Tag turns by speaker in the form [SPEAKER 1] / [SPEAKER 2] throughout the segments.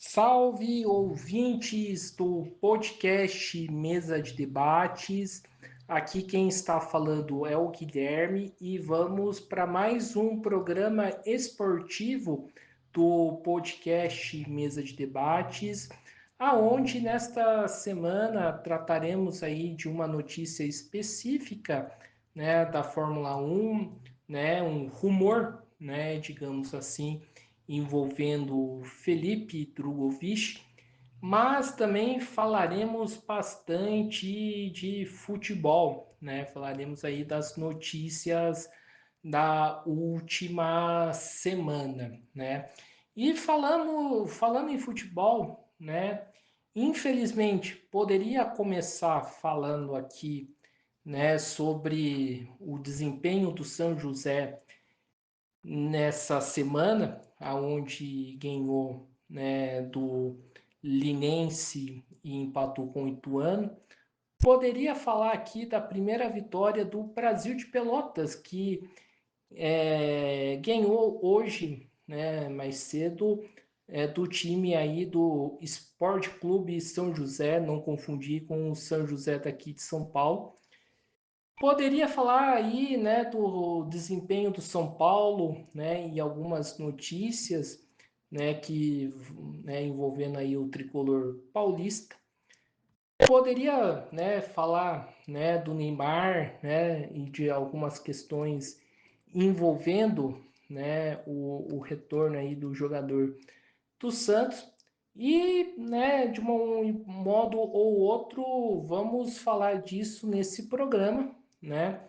[SPEAKER 1] Salve ouvintes do podcast Mesa de Debates. Aqui quem está falando é o Guilherme e vamos para mais um programa esportivo do podcast Mesa de Debates, aonde nesta semana trataremos aí de uma notícia específica, né, da Fórmula 1, né, um rumor, né, digamos assim, envolvendo Felipe Drugovich, mas também falaremos bastante de futebol, né? Falaremos aí das notícias da última semana, né? E falando em futebol, né? Infelizmente, poderia começar falando aqui, né, sobre o desempenho do São José nessa semana, aonde ganhou, né, do Linense e empatou com o Ituano. Poderia falar aqui da primeira vitória do Brasil de Pelotas, que ganhou hoje, né, mais cedo, do time aí do Esporte Clube São José, não confundir com o São José daqui de São Paulo. Poderia falar aí, né, do desempenho do São Paulo, né, e algumas notícias, né, que, né, envolvendo aí o tricolor paulista. Poderia, né, falar, né, do Neymar, né, e de algumas questões envolvendo, né, o retorno aí do jogador do Santos. E, né, de um modo ou outro, vamos falar disso nesse programa, né?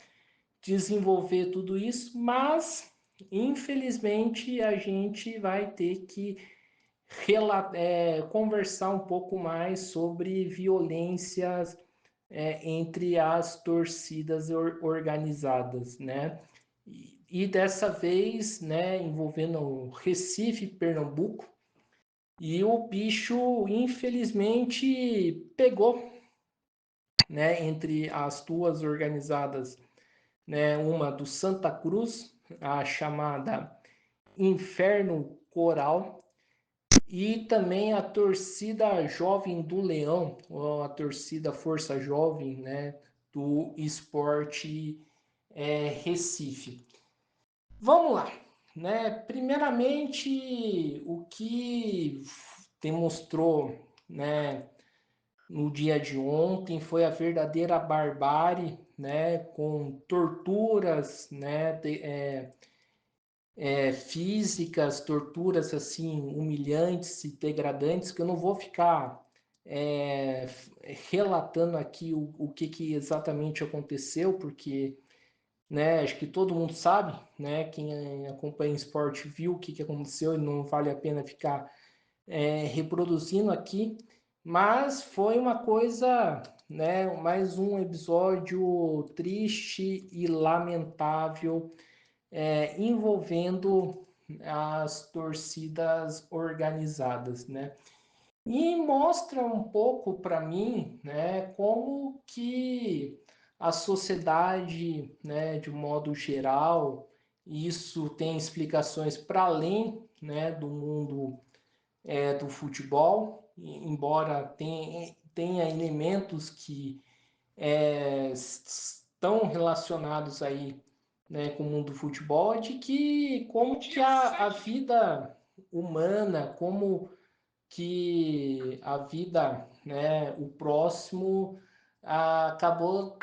[SPEAKER 1] Desenvolver tudo isso, mas infelizmente a gente vai ter que conversar um pouco mais sobre violências entre as torcidas organizadas, né? E dessa vez, né, envolvendo o Recife, Pernambuco, e o bicho infelizmente pegou, né, entre as duas organizadas, né, uma do Santa Cruz, a chamada Inferno Coral, e também a torcida jovem do Leão, ou a torcida Força Jovem, né, do Esporte Recife. Vamos lá, né? Primeiramente, o que demonstrou, né, no dia de ontem foi a verdadeira barbárie, né, com torturas, né, físicas, torturas assim humilhantes e degradantes, que eu não vou ficar é, relatando aqui o que exatamente aconteceu, porque, né, acho que todo mundo sabe, né, quem acompanha esporte viu o que aconteceu e não vale a pena ficar reproduzindo aqui, mas foi uma coisa, né, mais um episódio triste e lamentável envolvendo as torcidas organizadas, né? E mostra um pouco para mim, né, como que a sociedade, né, de um modo geral, isso tem explicações para além, né, do mundo do futebol, embora tenha elementos que estão relacionados aí, né, com o mundo do futebol, de que como que a vida humana, como que a vida, né, o próximo acabou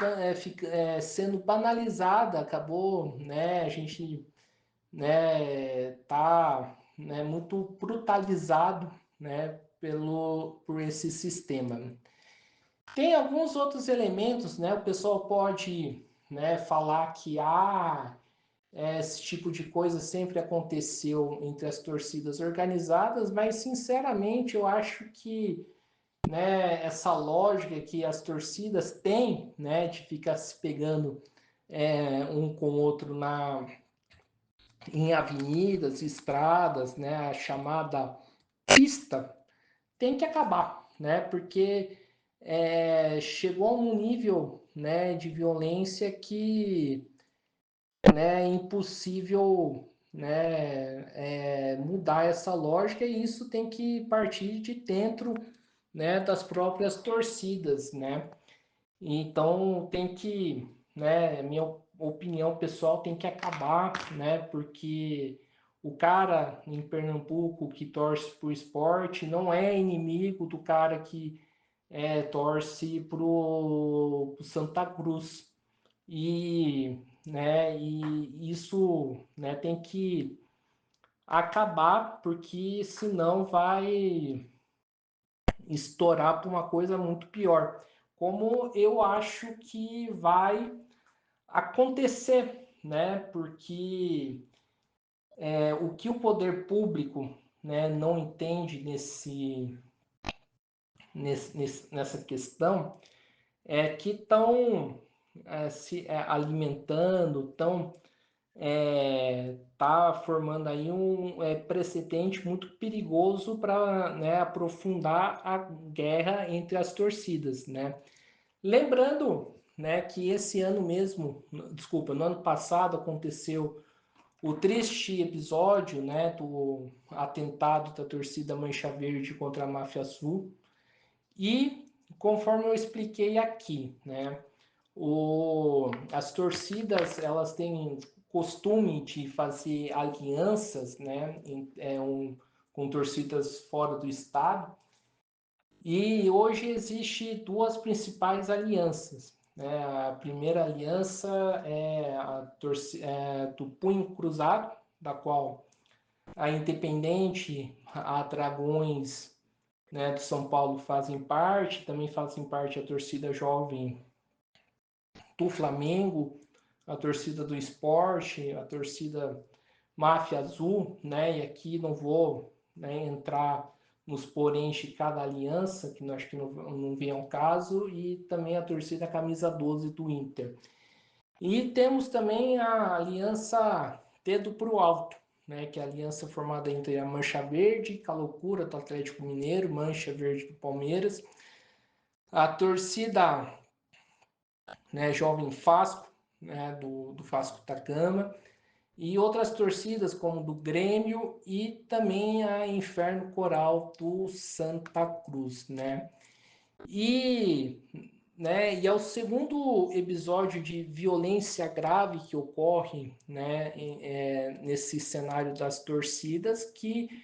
[SPEAKER 1] sendo banalizada, acabou, né, a gente, né, tá, né, muito brutalizado, né, por esse sistema. Tem alguns outros elementos, né? O pessoal pode, né, falar que esse tipo de coisa sempre aconteceu entre as torcidas organizadas, mas sinceramente eu acho que, né, essa lógica que as torcidas têm, né, de ficar se pegando um com o outro em avenidas, estradas, né, a chamada pista, tem que acabar, né? Porque chegou a um nível, né, de violência que, né, é impossível né, mudar essa lógica e isso tem que partir de dentro, né, das próprias torcidas, né? Então tem que, né, minha opinião pessoal tem que acabar, né, porque o cara em Pernambuco que torce por esporte não é inimigo do cara que torce pro Santa Cruz. E isso, né, tem que acabar, porque senão vai estourar para uma coisa muito pior. Como eu acho que vai acontecer, né? Porque o que o poder público, né, não entende nessa questão é que estão se alimentando, estão tá formando aí um precedente muito perigoso para, né, aprofundar a guerra entre as torcidas, né? Lembrando, né, que esse ano mesmo, desculpa, no ano passado aconteceu o triste episódio, né, do atentado da torcida Mancha Verde contra a Máfia Sul. E conforme eu expliquei aqui, né, as torcidas elas têm costume de fazer alianças, né, com torcidas fora do estado. E hoje existe duas principais alianças, né? A primeira aliança é do Punho Cruzado, da qual a Independente, a Dragões, né, do São Paulo fazem parte, também fazem parte a torcida jovem do Flamengo, a torcida do Esporte, a torcida Máfia Azul, né? E aqui não vou, né, entrar nos poréns de cada aliança, que acho que não vem ao caso, e também a torcida Camisa 12 do Inter. E temos também a aliança Dedo pro Alto, né, que é a aliança formada entre a Mancha Verde, Calocura do Atlético Mineiro, Mancha Verde do Palmeiras, a torcida, né, Jovem Fasco, né, do Fasco da Gama, e outras torcidas como do Grêmio e também a Inferno Coral do Santa Cruz, né? E, e é o segundo episódio de violência grave que ocorre, né, nesse cenário das torcidas que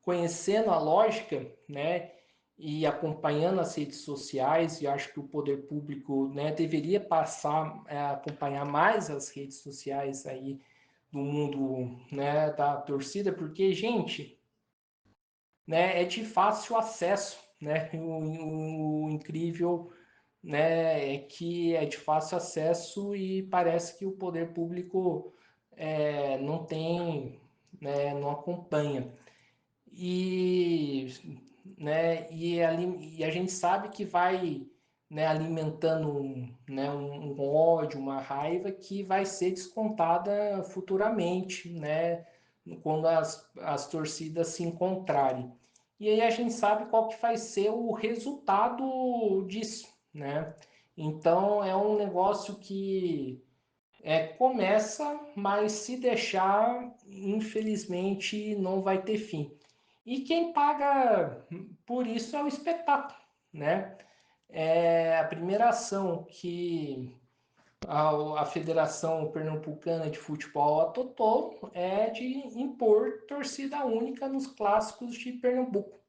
[SPEAKER 1] conhecendo a lógica, né, e acompanhando as redes sociais, e acho que o poder público, né, deveria passar a acompanhar mais as redes sociais aí do mundo, né, da torcida, porque, gente, né, é de fácil acesso, né, o incrível, né, é que é de fácil acesso e parece que o poder público não tem, né, não acompanha. E, e a gente sabe que vai, né, alimentando um ódio, uma raiva que vai ser descontada futuramente, né, quando as torcidas se encontrarem. E aí a gente sabe qual que vai ser o resultado disso, né? Então é um negócio que começa, mas se deixar, infelizmente, não vai ter fim. E quem paga por isso é o espetáculo, né? A primeira ação que a Federação Pernambucana de Futebol adotou é de impor torcida única nos clássicos de Pernambuco,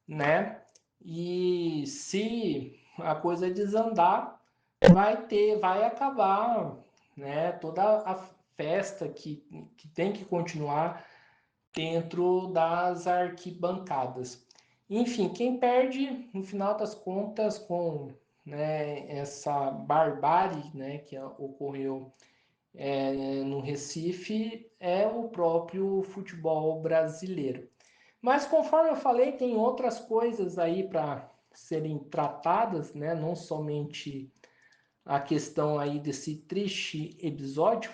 [SPEAKER 1] né? E se a coisa desandar, vai acabar, né? Toda a festa que tem que continuar dentro das arquibancadas. Enfim, quem perde, no final das contas, com, né, essa barbárie, né, que ocorreu no Recife, é o próprio futebol brasileiro. Mas conforme eu falei, tem outras coisas aí para serem tratadas, né? Não somente a questão aí desse triste episódio,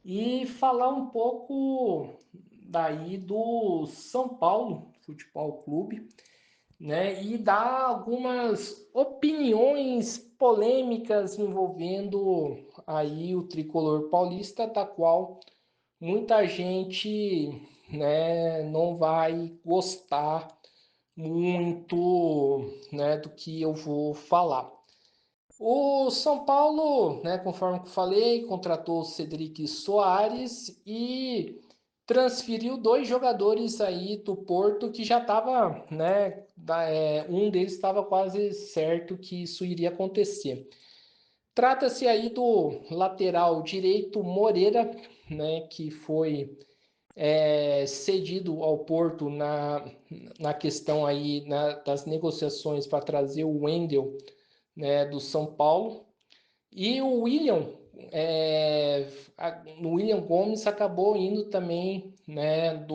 [SPEAKER 1] e falar um pouco daí do São Paulo Futebol Clube, né, e dar algumas opiniões polêmicas envolvendo aí o tricolor paulista, da qual muita gente, né, não vai gostar muito, né, do que eu vou falar. O São Paulo, né, conforme eu falei, contratou o Cedric Soares e transferiu dois jogadores aí do Porto que já estava, né, um deles estava quase certo que isso iria acontecer. Trata-se aí do lateral direito Moreira, né, que foi cedido ao Porto na questão aí das negociações para trazer o Wendel, né, do São Paulo. E o William, o William Gomes acabou indo também, né,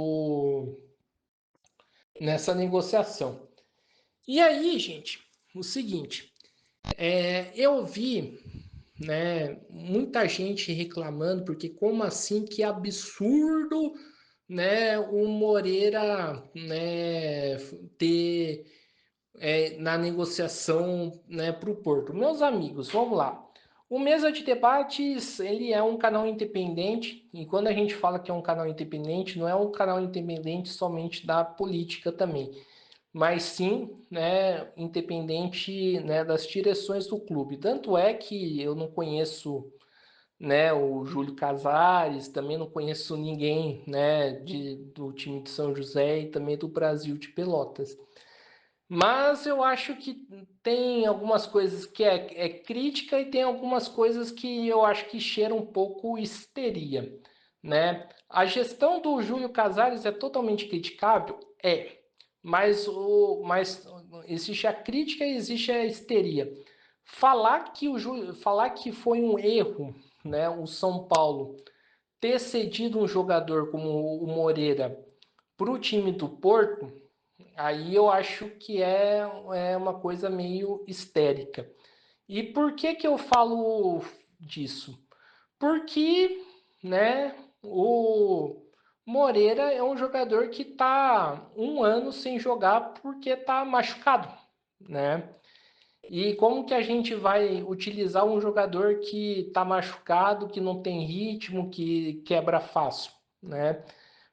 [SPEAKER 1] nessa negociação. E aí, gente, o seguinte, eu vi, né, muita gente reclamando, porque como assim, que absurdo, né, o Moreira, né, ter na negociação, né, para o Porto. Meus amigos, vamos lá. O Mesa de Debates, ele é um canal independente, e quando a gente fala que é um canal independente, não é um canal independente somente da política também, mas sim, né, independente, né, das direções do clube. Tanto é que eu não conheço, né, o Júlio Casares, também não conheço ninguém, né, do time de São José e também do Brasil de Pelotas. Mas eu acho que tem algumas coisas que é crítica e tem algumas coisas que eu acho que cheira um pouco histeria, né? A gestão do Júlio Casares é totalmente criticável? É. Mas existe a crítica e existe a histeria. Falar que foi um erro, né, o São Paulo ter cedido um jogador como o Moreira para o time do Porto, aí eu acho que é uma coisa meio histérica. E por que que eu falo disso? Porque, né, o Moreira é um jogador que está um ano sem jogar porque está machucado, né? E como que a gente vai utilizar um jogador que está machucado, que não tem ritmo, que quebra fácil, né?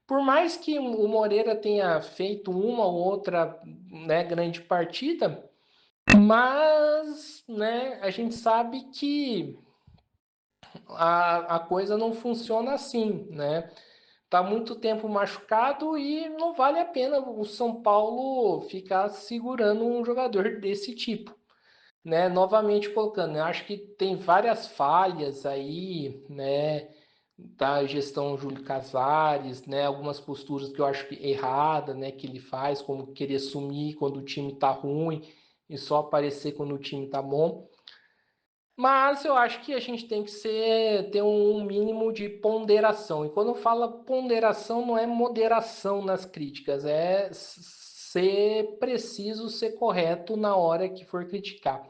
[SPEAKER 1] Por mais que o Moreira tenha feito uma ou outra, né, grande partida, mas, né, a gente sabe que a coisa não funciona assim, né? Tá muito tempo machucado e não vale a pena o São Paulo ficar segurando um jogador desse tipo, né? Novamente colocando, eu acho que tem várias falhas aí, né? Da gestão Júlio Casares, né? Algumas posturas que eu acho que errada, né? Que ele faz, como querer sumir quando o time tá ruim e só aparecer quando o time tá bom. Mas eu acho que a gente tem que ter um mínimo de ponderação. E quando fala ponderação, não é moderação nas críticas, é ser preciso, ser correto na hora que for criticar.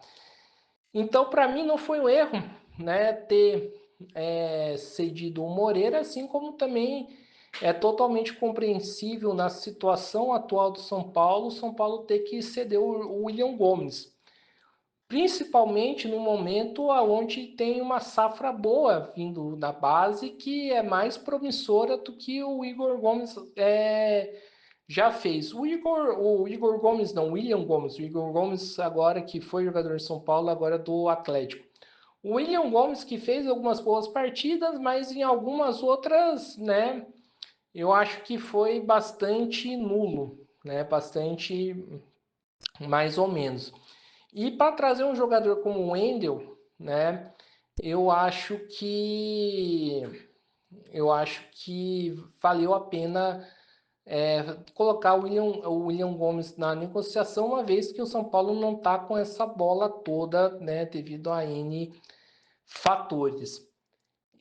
[SPEAKER 1] Então, para mim, não foi um erro, né, ter cedido o Moreira, assim como também é totalmente compreensível na situação atual do São Paulo ter que ceder o William Gomes, principalmente no momento onde tem uma safra boa vindo da base, que é mais promissora do que o Igor Gomes já fez. O Igor Gomes, não, o William Gomes. O Igor Gomes, agora que foi jogador de São Paulo, agora do Atlético. O William Gomes que fez algumas boas partidas, mas em algumas outras, né, eu acho que foi bastante nulo, né, bastante mais ou menos. E para trazer um jogador como o Wendel, né, eu acho que eu acho que valeu a pena colocar o William Gomes na negociação, uma vez que o São Paulo não está com essa bola toda, né, devido a N fatores.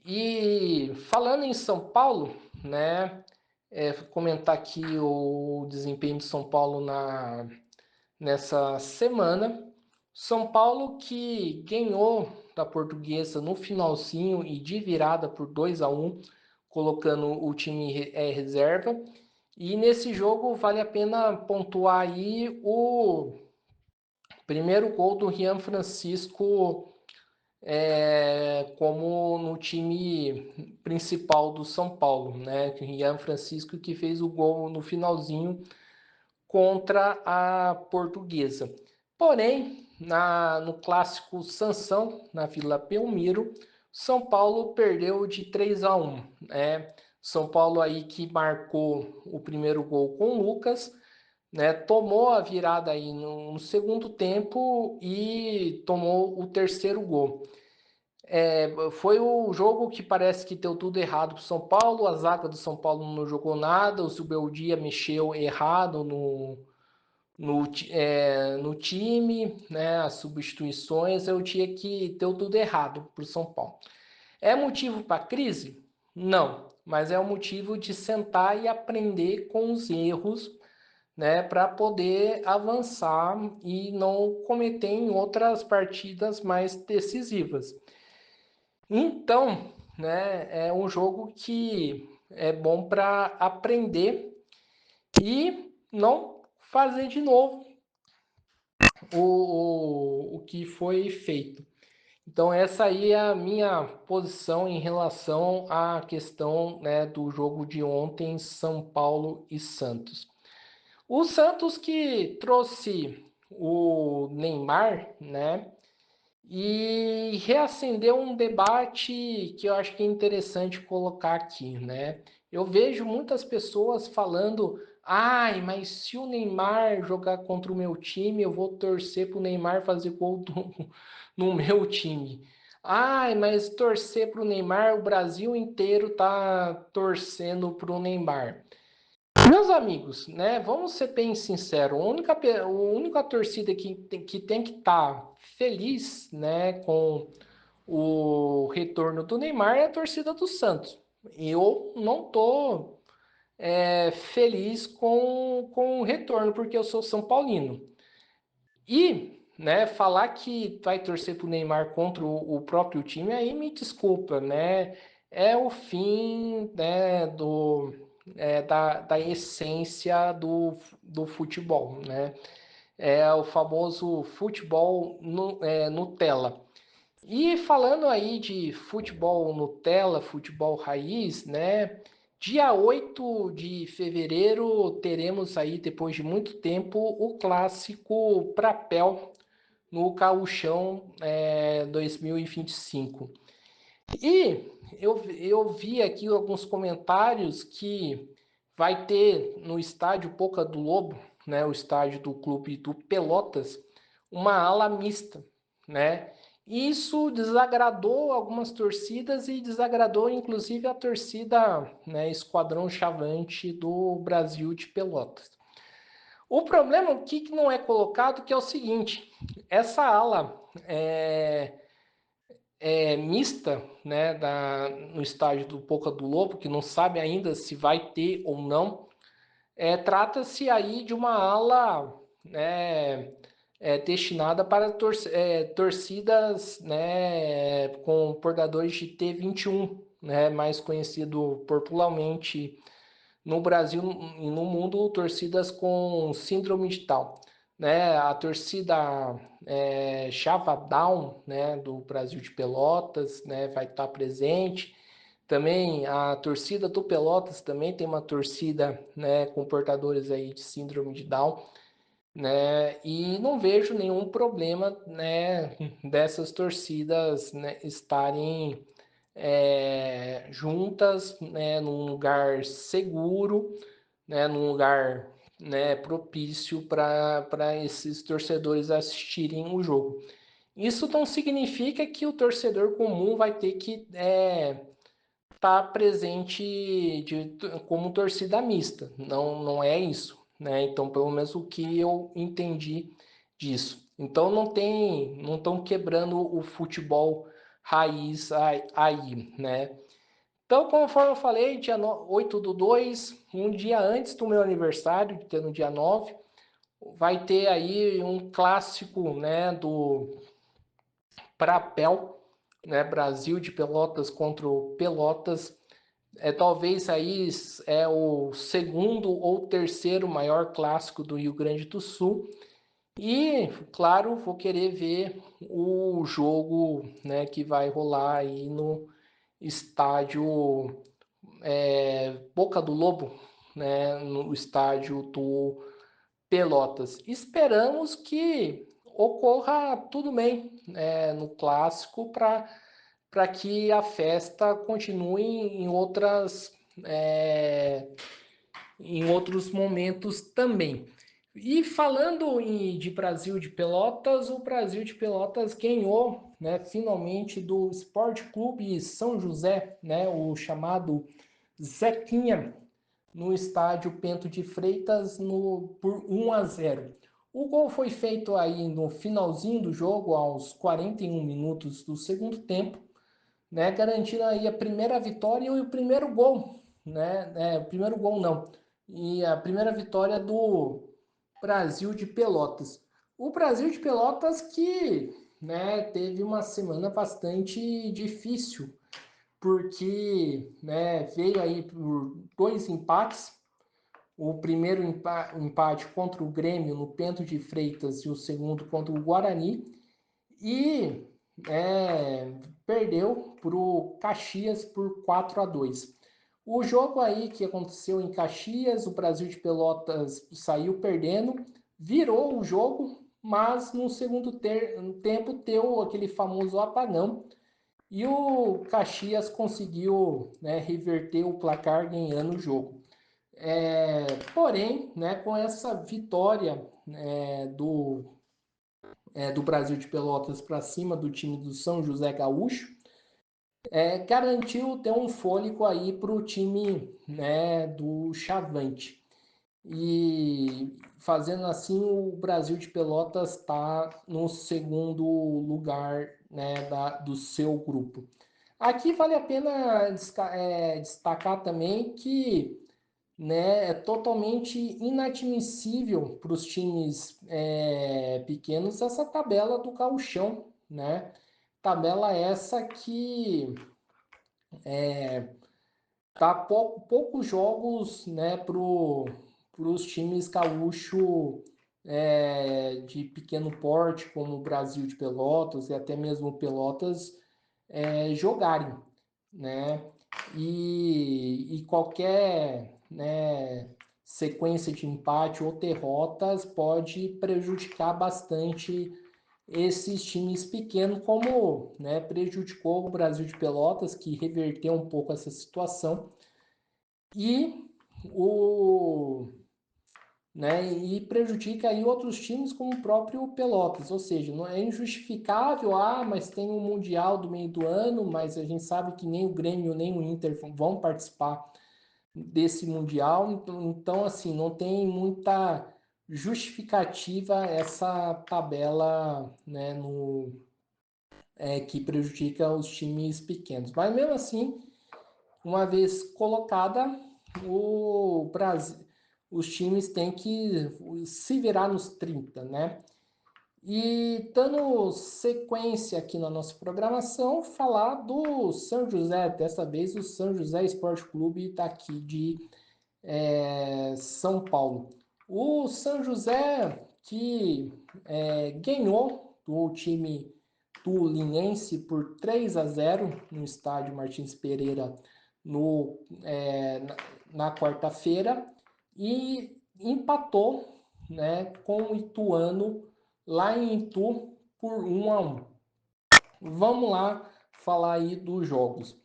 [SPEAKER 1] E falando em São Paulo, né, comentar aqui o desempenho de São Paulo nessa semana. São Paulo que ganhou da Portuguesa no finalzinho e de virada por 2-1, colocando o time reserva. E nesse jogo vale a pena pontuar aí o primeiro gol do Rian Francisco como no time principal do São Paulo, né? O Rian Francisco que fez o gol no finalzinho contra a Portuguesa. Porém, no clássico Sansão, na Vila Belmiro, São Paulo perdeu de 3-1. Né? São Paulo aí que marcou o primeiro gol com o Lucas, né? Tomou a virada aí no segundo tempo e tomou o terceiro gol. Foi o jogo que parece que deu tudo errado para o São Paulo. A zaga do São Paulo não jogou nada. O Zubeldia mexeu errado no time, né? As substituições. Eu tinha que deu tudo errado para o São Paulo. É motivo para crise? Não, mas é um motivo de sentar e aprender com os erros, né? Para poder avançar e não cometer em outras partidas mais decisivas. Então, né, é um jogo que é bom para aprender e não fazer de novo o que foi feito. Então, essa aí é a minha posição em relação à questão, né, do jogo de ontem, São Paulo e Santos. O Santos que trouxe o Neymar, né? E reacendeu um debate que eu acho que é interessante colocar aqui, né? Eu vejo muitas pessoas falando: ai, mas se o Neymar jogar contra o meu time, eu vou torcer para o Neymar fazer gol no meu time. Ai, mas torcer para o Neymar, o Brasil inteiro tá torcendo para o Neymar. Meus amigos, né? Vamos ser bem sinceros. A única torcida que tem que estar feliz, né, com o retorno do Neymar é a torcida do Santos. Eu não tô feliz com o retorno porque eu sou São Paulino. E, né, falar que vai torcer pro Neymar contra o próprio time, aí me desculpa, né? É o fim, né, da essência do futebol, né? É o famoso futebol Nutella. E falando aí de futebol Nutella, futebol raiz, né? Dia 8 de fevereiro teremos aí, depois de muito tempo, o clássico Prapel no Gauchão 2025. E eu vi aqui alguns comentários que vai ter no estádio Boca do Lobo, né, o estádio do clube do Pelotas, uma ala mista, né? Isso desagradou algumas torcidas e desagradou inclusive a torcida, né, Esquadrão Chavante do Brasil de Pelotas. O problema o que não é colocado que é o seguinte: essa ala mista, né, no estádio do Boca do Lobo, que não sabe ainda se vai ter ou não, trata-se aí de uma ala, né, destinada para torcidas, né, com portadores de T21, né, mais conhecido popularmente no Brasil e no mundo, torcidas com síndrome de Down. Né, a torcida Chava Down, né, do Brasil de Pelotas, né, vai estar presente. Também a torcida do Pelotas também tem uma torcida, né, com portadores aí de síndrome de Down, né, e não vejo nenhum problema, né, dessas torcidas, né, estarem juntas, né, num lugar seguro, né, num lugar, né, propício para esses torcedores assistirem o jogo. Isso não significa que o torcedor comum vai ter que estar presente como torcida mista. Não, não é isso, né? Então, pelo menos o que eu entendi disso. Então, não estão quebrando o futebol raiz aí, né? Então, conforme eu falei, dia 8/2, um dia antes do meu aniversário, que é no dia 9, vai ter aí um clássico, né, do Prapel, né, Brasil de Pelotas contra o Pelotas, Talvez aí é o segundo ou terceiro maior clássico do Rio Grande do Sul. E, claro, vou querer ver o jogo, né, que vai rolar aí no estádio Boca do Lobo, né, no estádio do Pelotas. Esperamos que ocorra tudo bem, né, no clássico para que a festa continue é, em outros momentos também. E falando de Brasil de Pelotas, o Brasil de Pelotas ganhou, né, finalmente do Esporte Clube São José, né, o chamado Zequinha, no estádio Bento de Freitas por 1-0. O gol foi feito aí no finalzinho do jogo, aos 41 minutos do segundo tempo, né, garantindo aí a primeira vitória e o primeiro gol, né, o primeiro gol não, e a primeira vitória do Brasil de Pelotas. O Brasil de Pelotas que, né, teve uma semana bastante difícil, porque, né, veio aí por 2 empates, o primeiro empate contra o Grêmio no Bento de Freitas e o segundo contra o Guarani, e perdeu para o Caxias por 4-2. O jogo aí que aconteceu em Caxias, o Brasil de Pelotas saiu perdendo, virou o jogo, mas no segundo tempo deu aquele famoso apagão e o Caxias conseguiu, né, reverter o placar ganhando o jogo. Porém, né, com essa vitória do Brasil de Pelotas para cima do time do São José Gaúcho, garantiu ter um fôlego aí para o time, né, do Chavante. E fazendo assim, o Brasil de Pelotas está no segundo lugar, né, do seu grupo. Aqui vale a pena destacar também que, né, é totalmente inadmissível para os times pequenos essa tabela do gauchão, né? Tabela essa que tá poucos jogos, né, para os times gaúcho de pequeno porte, como o Brasil de Pelotas e até mesmo Pelotas, jogarem, né? E qualquer, né, sequência de empate ou derrotas pode prejudicar bastante esses times pequenos, como, né, prejudicou o Brasil de Pelotas, que reverteu um pouco essa situação, e o né, e prejudica aí outros times como o próprio Pelotas, ou seja, não é injustificável, mas tem um Mundial do meio do ano, mas a gente sabe que nem o Grêmio nem o Inter vão participar desse Mundial, então assim, não tem muita justificativa essa tabela, né, que prejudica os times pequenos. Mas mesmo assim, uma vez colocada, o Brasil, os times têm que se virar nos 30, né? E dando sequência aqui na nossa programação, falar do São José, dessa vez o São José Esporte Clube daqui de São Paulo. O São José que ganhou do time do Linense por 3-0 no estádio Martins Pereira na quarta-feira e empatou, né, com o Ituano lá em Itu por 1-1. Vamos lá falar aí dos jogos.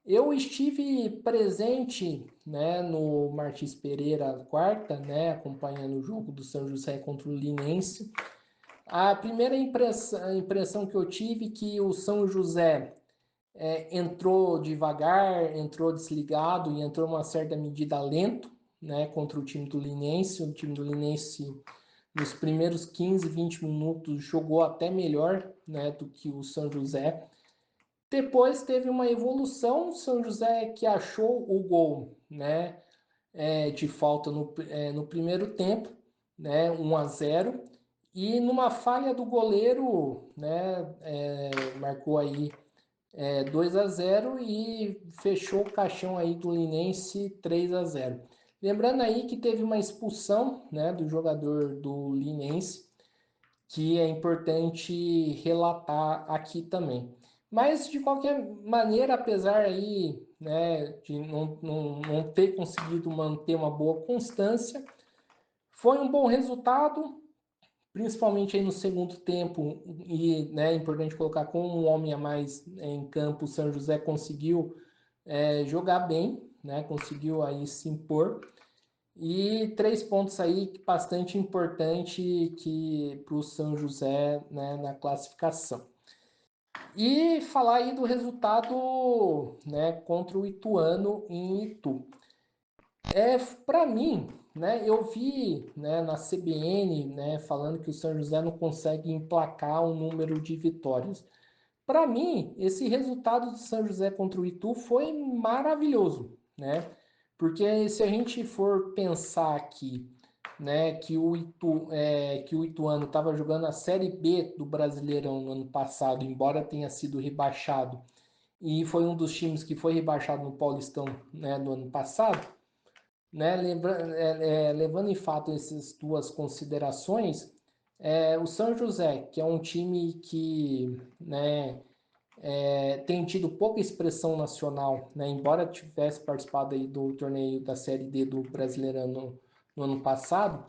[SPEAKER 1] Eu estive presente, né, no Martins Pereira quarta, né, acompanhando o jogo do São José contra o Linense. A primeira impressão que eu tive que o São José entrou devagar, entrou desligado e entrou uma certa medida lento, né, contra o time do Linense. O time do Linense, nos primeiros 15, 20 minutos, jogou até melhor, né, do que o São José. Depois teve uma evolução, o São José que achou o gol, né, de falta no primeiro tempo, né, 1-0. E numa falha do goleiro, né, marcou aí 2-0 e fechou o caixão aí do Linense 3-0. Lembrando aí que teve uma expulsão, né, do jogador do Linense, que é importante relatar aqui também. Mas, de qualquer maneira, apesar aí, né, de não ter conseguido manter uma boa constância, foi um bom resultado, principalmente aí no segundo tempo, e né, é importante colocar com um homem a mais em campo, o São José conseguiu jogar bem, né, conseguiu aí se impor, e 3 pontos aí bastante importante que para o São José, né, na classificação. E falar aí do resultado, né, contra o Ituano em Itu. Para mim, né, eu vi, né, na CBN, né, falando que o São José não consegue emplacar um número de vitórias. Para mim, esse resultado do São José contra o Itu foi maravilhoso, né? Porque se a gente for pensar aqui, né, que o Ituano estava jogando a Série B do Brasileirão no ano passado, embora tenha sido rebaixado, e foi um dos times que foi rebaixado no Paulistão, né, no ano passado, né, levando em fato essas duas considerações, o São José, que é um time que, né, tem tido pouca expressão nacional, né, embora tivesse participado aí do torneio da Série D do Brasileirão no ano passado,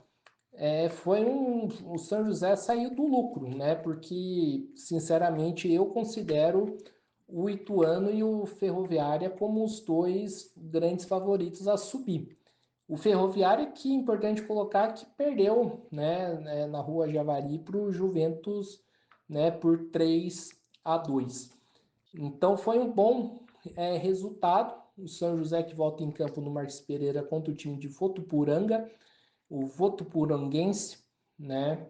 [SPEAKER 1] o São José saiu do lucro, né, porque, sinceramente, eu considero o Ituano e o Ferroviária como os dois grandes favoritos a subir. O Ferroviário, que é importante colocar, que perdeu, né, na Rua Javari para o Juventus, né, por 3-2. Então foi um bom resultado. O São José que volta em campo no Marques Pereira contra o time de Votuporanga, o Votuporanguense, né?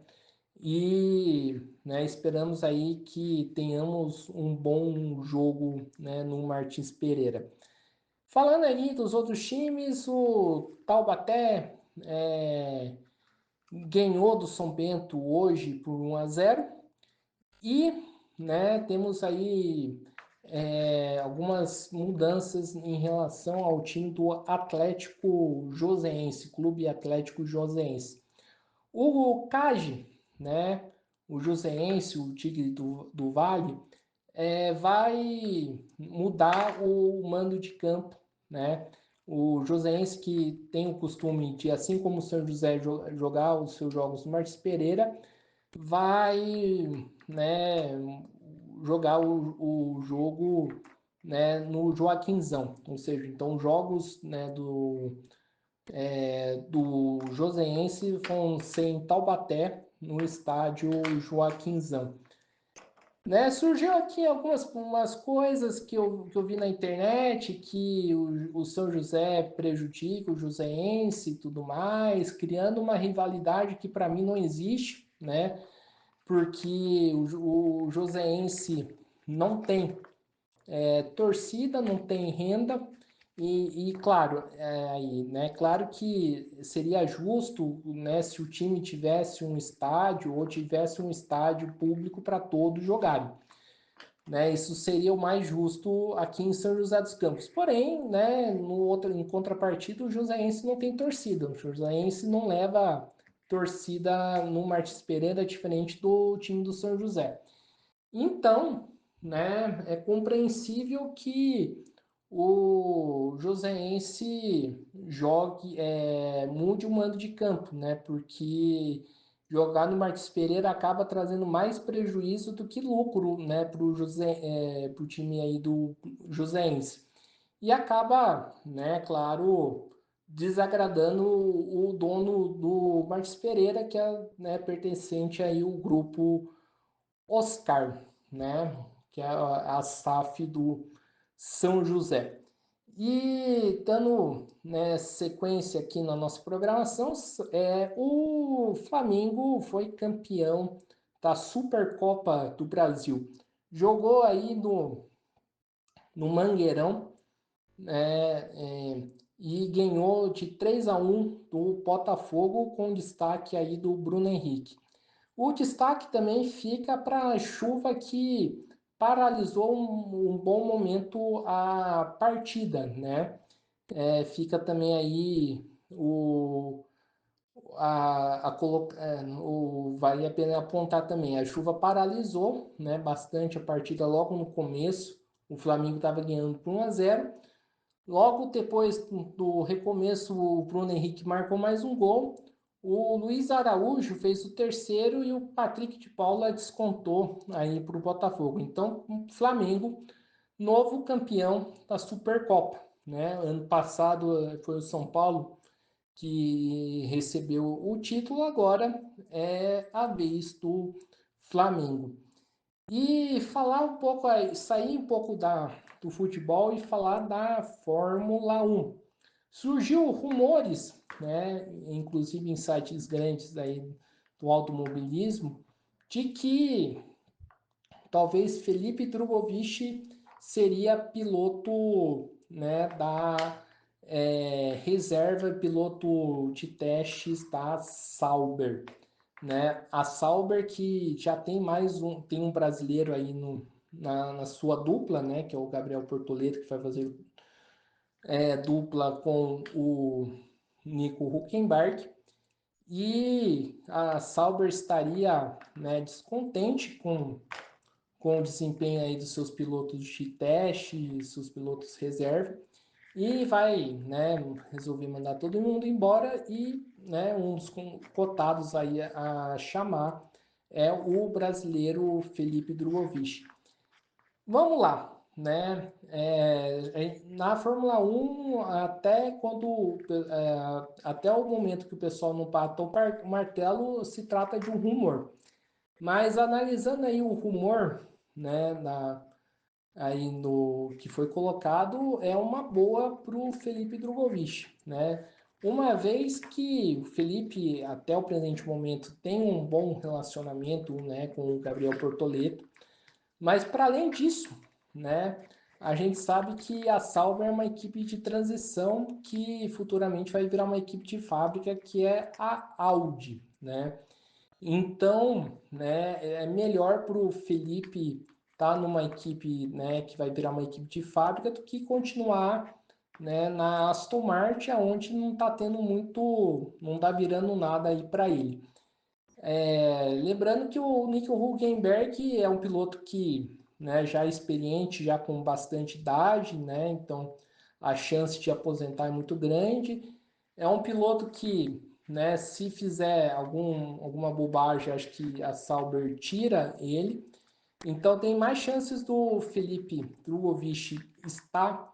[SPEAKER 1] E né, esperamos aí que tenhamos um bom jogo, né, no Martins Pereira. Falando aí dos outros times, o Taubaté ganhou do São Bento hoje por 1-0 e né, temos aí algumas mudanças em relação ao time do Atlético Joseense, Clube Atlético Joseense. O CAGE, né, o Joseense, o Tigre do Vale, vai mudar o mando de campo, né? O Joseense que tem o costume de, assim como o São José, jogar os seus jogos no Martins Pereira, vai, né, jogar o jogo, né, no Joaquinzão, ou seja, então jogos, né, do Joseense vão ser em Taubaté, no estádio Joaquinzão. Né, surgiu aqui algumas umas coisas que eu vi na internet, que o São José prejudica o joseense e tudo mais, criando uma rivalidade que para mim não existe, né? Porque o joseense não tem torcida, não tem renda, claro, aí, né, claro que seria justo, né, se o time tivesse um estádio ou tivesse um estádio público para todos jogarem. Né, isso seria o mais justo aqui em São José dos Campos. Porém, né, em contrapartida, o Joseense não tem torcida. O Joseense não leva torcida no Martins Pereira, diferente do time do São José. Então, né, é compreensível que o Joseense mude o mando de campo, né? Porque jogar no Martins Pereira acaba trazendo mais prejuízo do que lucro, né, para o time aí do Joseense. E acaba, né, claro, desagradando o dono do Martins Pereira, que é, né, pertencente aí ao grupo Oscar, né, que é a SAF do São José. E dando, né, sequência aqui na nossa programação, o Flamengo foi campeão da Supercopa do Brasil. Jogou aí no Mangueirão, né, e ganhou de 3-1 do Botafogo, com destaque aí do Bruno Henrique. O destaque também fica para a chuva que paralisou um bom momento a partida, né? Fica também aí vale a pena apontar também, a chuva paralisou, né, bastante a partida logo no começo, o Flamengo estava ganhando por 1-0, logo depois do recomeço o Bruno Henrique marcou mais um gol, o Luiz Araújo fez o terceiro e o Patrick de Paula descontou aí para o Botafogo. Então, o Flamengo, novo campeão da Supercopa, né? Ano passado foi o São Paulo que recebeu o título, agora é a vez do Flamengo. E falar um pouco, sair um pouco do futebol e falar da Fórmula 1. Surgiu rumores, né, inclusive em sites grandes aí do automobilismo, de que talvez Felipe Drugovich seria piloto, né, da reserva, piloto de testes da Sauber, né? A Sauber que já tem tem um brasileiro aí na sua dupla, né, que é o Gabriel Portoleto, que vai fazer dupla com o Nico Hülkenberg. E a Sauber estaria, né, descontente com o desempenho aí dos seus pilotos de teste, seus pilotos reserva, e vai, né, resolver mandar todo mundo embora e, né, um dos cotados aí a chamar é o brasileiro Felipe Drugovich. Vamos lá, né? Na Fórmula 1, até o momento que o pessoal não bateu o martelo, se trata de um rumor. Mas analisando aí o rumor, né, aí no que foi colocado, é uma boa para o Felipe Drugovich, né? Uma vez que o Felipe, até o presente momento, tem um bom relacionamento, né, com o Gabriel Portoleto, mas para além disso, né, a gente sabe que a Sauber é uma equipe de transição que futuramente vai virar uma equipe de fábrica, que é a Audi, né? Então, né, é melhor para o Felipe estar numa equipe, né, que vai virar uma equipe de fábrica do que continuar, né, na Aston Martin, onde não está tendo muito, não está virando nada aí para ele. Lembrando que o Nico Hülkenberg é um piloto que, né, já é experiente, já com bastante idade, né, então a chance de aposentar é muito grande. É um piloto que, né, se fizer alguma bobagem, acho que a Sauber tira ele. Então tem mais chances do Felipe Drugovich estar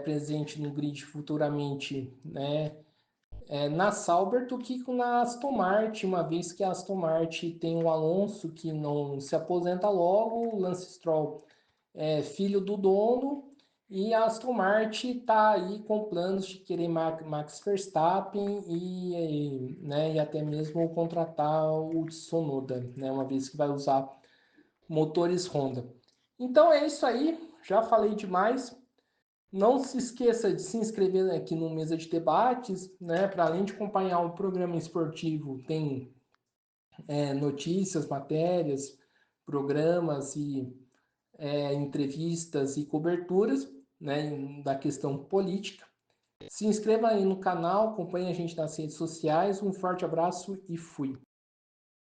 [SPEAKER 1] presente no grid futuramente, né, na Sauber do que na Aston Martin, uma vez que a Aston Martin tem o Alonso que não se aposenta logo, o Lance Stroll é filho do dono, e a Aston Martin está aí com planos de querer Max Verstappen né, e até mesmo contratar o Tsunoda, né, uma vez que vai usar motores Honda. Então é isso aí, já falei demais. Não se esqueça de se inscrever aqui no Mesa de Debates, né? Para além de acompanhar o programa esportivo, tem notícias, matérias, programas e entrevistas e coberturas, né, da questão política. Se inscreva aí no canal, acompanhe a gente nas redes sociais. Um forte abraço e fui!